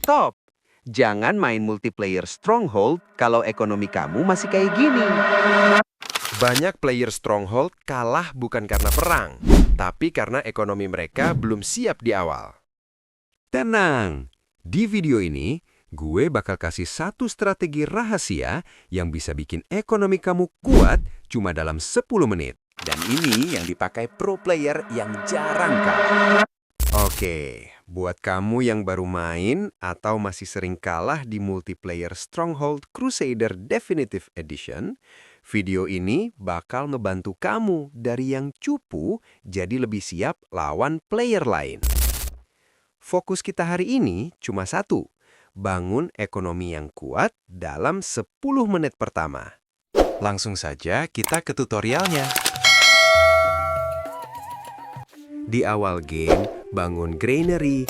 Stop! Jangan main multiplayer Stronghold kalau ekonomi kamu masih kayak gini. Banyak player Stronghold kalah bukan karena perang, tapi karena ekonomi mereka belum siap di awal. Tenang, di video ini gue bakal kasih satu strategi rahasia yang bisa bikin ekonomi kamu kuat cuma dalam 10 menit. Dan ini yang dipakai pro player yang jarang kalah. Oke, buat kamu yang baru main atau masih sering kalah di multiplayer Stronghold Crusader Definitive Edition, video ini bakal ngebantu kamu dari yang cupu jadi lebih siap lawan player lain. Fokus kita hari ini cuma satu, bangun ekonomi yang kuat dalam 10 menit pertama. Langsung saja kita ke tutorialnya. Di awal game, bangun granary,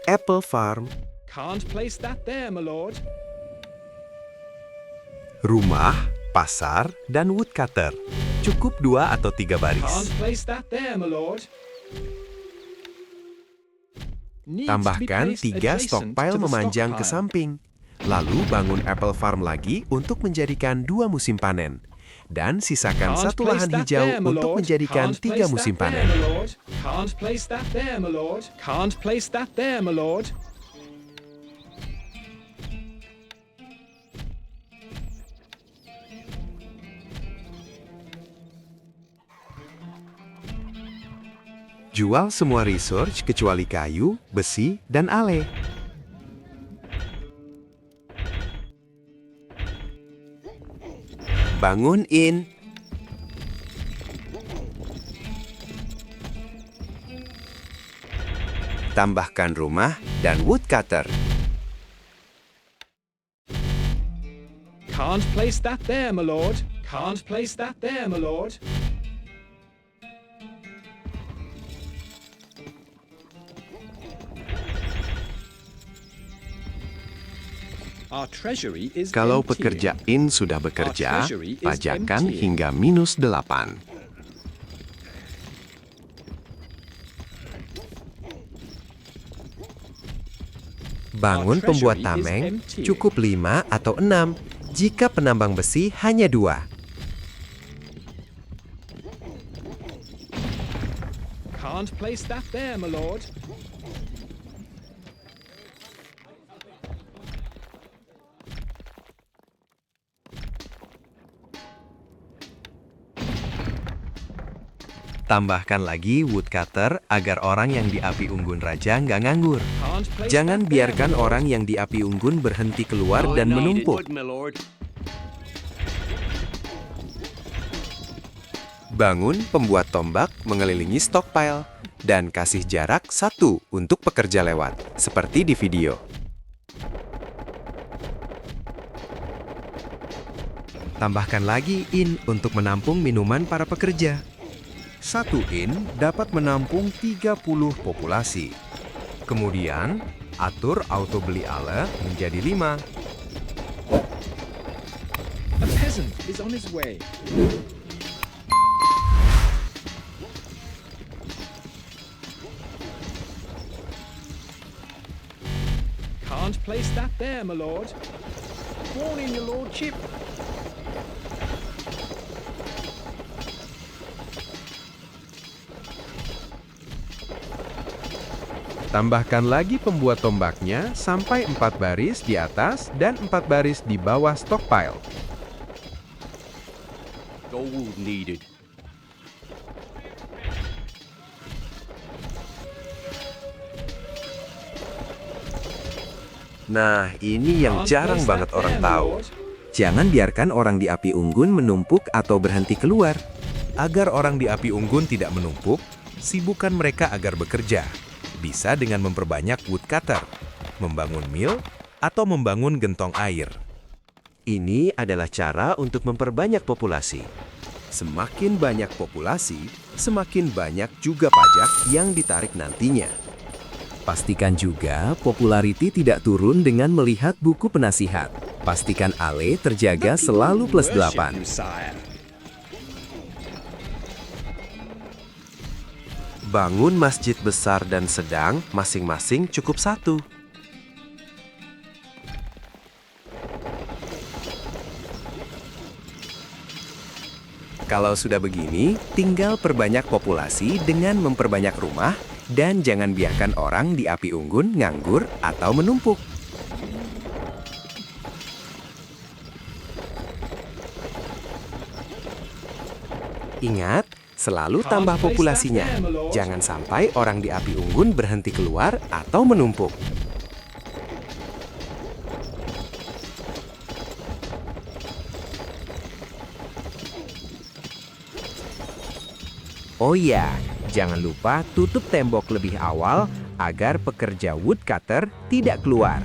apple farm, Can't place that there, my lord. rumah, pasar, dan woodcutter. Cukup 2 atau 3 Can't baris. place that there, my lord. Needs to be Tambahkan placed 3 adjacent stockpile to the memanjang ke stockpile. samping. Lalu bangun apple farm lagi untuk menjadikan 2 musim panen. Dan sisakan Can't satu place lahan that hijau there, my untuk lord. menjadikan Can't 3 place musim that there, panen. my lord. Can't place that there, my lord. Can't place that there, my lord. Jual semua research kecuali kayu, besi, dan ale. Bangun in. Tambahkan rumah dan woodcutter. Can't place that there, my lord. Can't place that there, my lord. Our treasury is Kalau emptying. pekerja in sudah bekerja, Our treasury is pajakan emptying. hingga -8. Bangun Our pembuat treasury is tameng emptying. cukup 5 atau 6 jika penambang besi hanya 2. Can't place that there, my lord. Tambahkan lagi woodcutter agar orang yang di api unggun raja nggak nganggur. Can't place Jangan that there, biarkan my lord. orang yang di api unggun berhenti keluar dan menumpuk. Bangun pembuat tombak mengelilingi stockpile dan kasih jarak 1 untuk pekerja lewat, seperti di video. Tambahkan lagi in untuk menampung minuman para pekerja. 1 in dapat menampung 30 populasi. Kemudian, atur auto beli ale menjadi 5. A peasant is on his way. Can't place that there, my lord. Warning, your lordship. Tambahkan lagi pembuat tombaknya sampai 4 baris di atas dan 4 baris di bawah stockpile. Gold needed. Nah, ini yang Can't jarang place banget that orang there, my tahu. lord. Jangan biarkan orang di api unggun menumpuk atau berhenti keluar. Agar orang di api unggun tidak menumpuk, sibukkan mereka agar bekerja. Bisa dengan memperbanyak woodcutter, membangun mill, atau membangun gentong air. Ini adalah cara untuk memperbanyak populasi. Semakin banyak populasi, semakin banyak juga pajak yang ditarik nantinya. Pastikan juga populariti tidak turun dengan melihat buku penasihat. Pastikan ale terjaga selalu +8. Bangun masjid besar dan sedang, masing-masing cukup satu. Kalau sudah begini, tinggal perbanyak populasi dengan memperbanyak rumah dan jangan biarkan orang di api unggun nganggur atau menumpuk. Ingat, selalu tambah populasinya. Jangan sampai orang di api unggun berhenti keluar atau menumpuk. Oh iya, jangan lupa tutup tembok lebih awal agar pekerja woodcutter tidak keluar.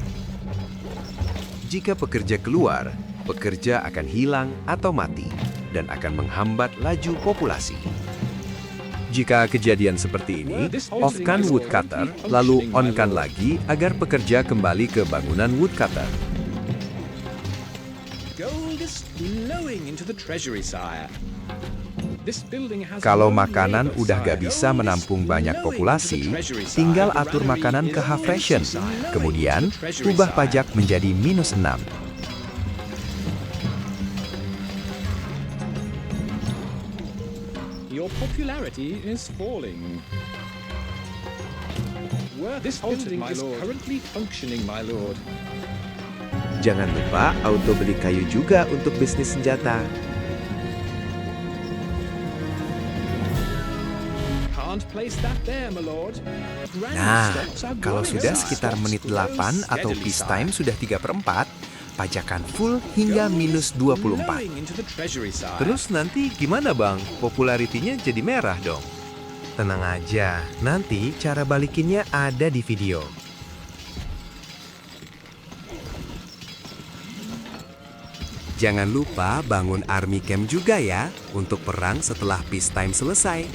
Jika pekerja keluar, pekerja akan hilang atau mati dan akan menghambat laju populasi. Jika kejadian seperti ini, off-kan woodcutter, lalu on-kan lagi agar pekerja kembali ke bangunan woodcutter. Gold is flowing into the treasury, sire. This building has Kalau no makanan labor, udah sire. gak bisa Gold is menampung banyak flowing into the populasi, treasury, sire. tinggal The atur granary makanan is ke half empty, ration. sire. Kemudian, Flowing into the treasury, ubah sire. pajak menjadi -6. Your popularity is falling. This building is currently functioning, my lord. Jangan lupa auto beli kayu juga untuk bisnis senjata. Can't place that there, my lord. Granite Nah, stocks are kalau growing, sudah sire. sekitar Stocks menit grow 8 atau steadily, peace sire. time sudah 3/4, pajakan full hingga Gold is -24. flowing into the treasury, sire. Terus nanti gimana bang? Popularitinya jadi merah dong. Tenang aja, nanti cara balikinnya ada di video. Jangan lupa bangun army camp juga ya, untuk perang setelah peace time selesai.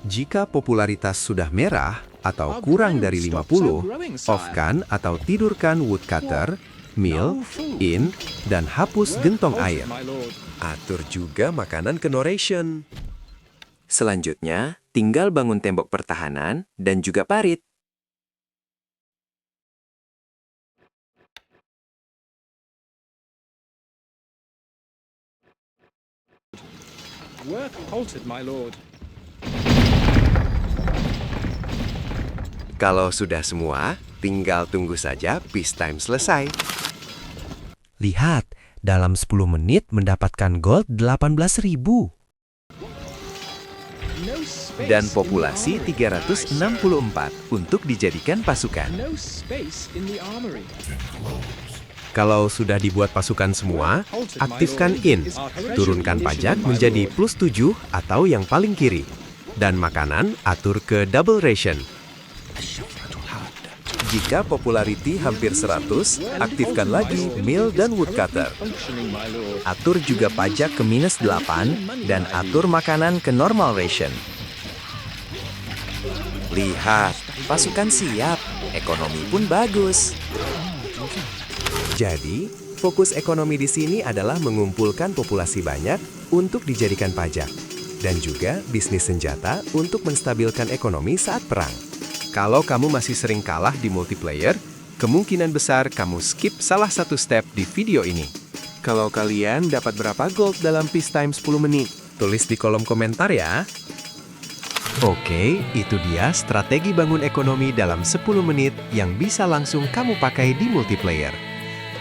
Jika popularitas sudah merah atau kurang dari 50, off-kan atau tidurkan woodcutter, mill, in, dan hapus gentong air. My lord. Atur juga makanan ke no ration. Selanjutnya, tinggal bangun tembok pertahanan dan juga parit. Work halted, my lord. Kalau sudah semua, tinggal tunggu saja peace time selesai. Lihat, dalam 10 menit mendapatkan gold 18.000 No space dan in the populasi armory. 364 untuk dijadikan pasukan. No space in the armory. Kalau sudah dibuat pasukan semua, aktifkan in, turunkan pajak menjadi +7 atau yang paling kiri, dan makanan atur ke double ration. Jika popularity hampir 100, aktifkan lagi mill dan woodcutter. Functioning, my lord. Atur juga pajak ke -8 dan atur makanan ke normal ration. Lihat, pasukan siap, ekonomi pun bagus. Jadi, fokus ekonomi di sini adalah mengumpulkan populasi banyak untuk dijadikan pajak, dan juga bisnis senjata untuk menstabilkan ekonomi saat perang. Kalau kamu masih sering kalah di multiplayer, kemungkinan besar kamu skip salah satu step di video ini. Kalau kalian dapat berapa gold dalam peace time 10 menit? Tulis di kolom komentar ya. Oke, itu dia strategi bangun ekonomi dalam 10 menit yang bisa langsung kamu pakai di multiplayer.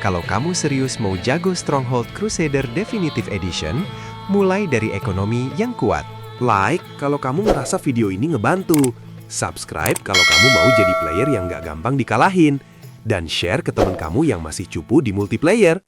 Kalau kamu serius mau jago Stronghold Crusader Definitive Edition, mulai dari ekonomi yang kuat. Like kalau kamu ngerasa video ini ngebantu. Subscribe kalau kamu mau jadi player yang gak gampang dikalahin. Dan share ke teman kamu yang masih cupu di multiplayer.